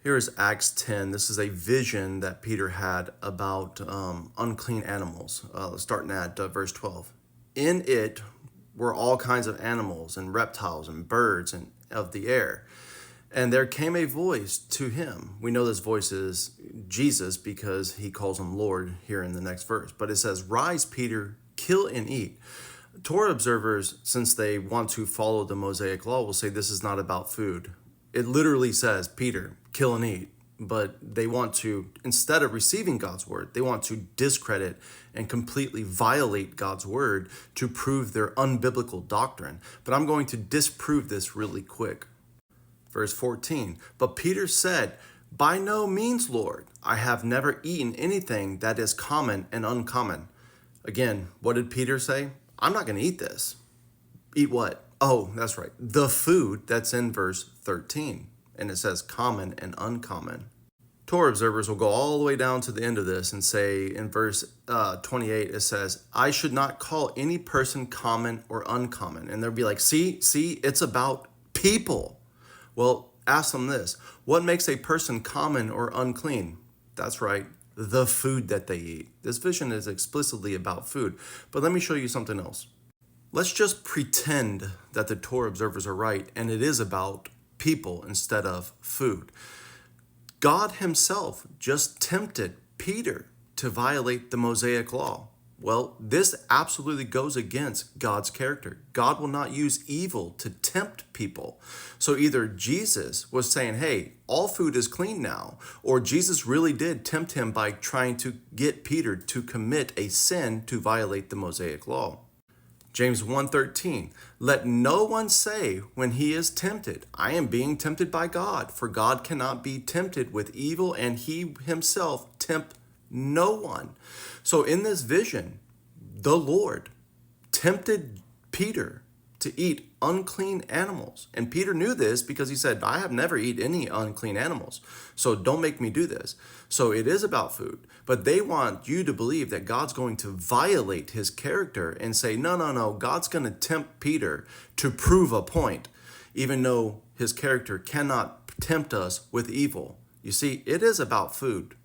Here is Acts 10. This is a vision that Peter had about unclean animals. Starting at verse 12. In it were all kinds of animals and reptiles and birds and of the air. And there came a voice to him. We know this voice is Jesus because he calls him Lord here in the next verse. But it says, "Rise, Peter, kill and eat." Torah observers, since they want to follow the Mosaic law, will say this is not about food. It literally says, Peter, kill and eat. But they want to, instead of receiving God's word, they want to discredit and completely violate God's word to prove their unbiblical doctrine. But I'm going to disprove this really quick. Verse 14, but Peter said, "By no means, Lord, I have never eaten anything that is common and uncommon." Again, what did Peter say? I'm not going to eat this. Eat what? Oh, that's right. The food that's in verse 13. And it says common and uncommon. Torah observers will go all the way down to the end of this and say in verse 28, it says, "I should not call any person common or uncommon." And they'll be like, see, it's about people. Well, ask them this. What makes a person common or unclean? That's right. The food that they eat. This vision is explicitly about food. But let me show you something else. Let's just pretend that the Torah observers are right and it is about people instead of food. God himself just tempted Peter to violate the Mosaic law. Well, this absolutely goes against God's character. God will not use evil to tempt people. So either Jesus was saying, hey, all food is clean now, or Jesus really did tempt him by trying to get Peter to commit a sin to violate the Mosaic law. James 1:13, let no one say when he is tempted, I am being tempted by God, for God cannot be tempted with evil, and he himself tempt no one. So in this vision, the Lord tempted Peter to eat unclean animals. And Peter knew this because he said, I have never eaten any unclean animals. So don't make me do this. So it is about food. But they want you to believe that God's going to violate his character and say, no, God's going to tempt Peter to prove a point, even though his character cannot tempt us with evil. You see, it is about food.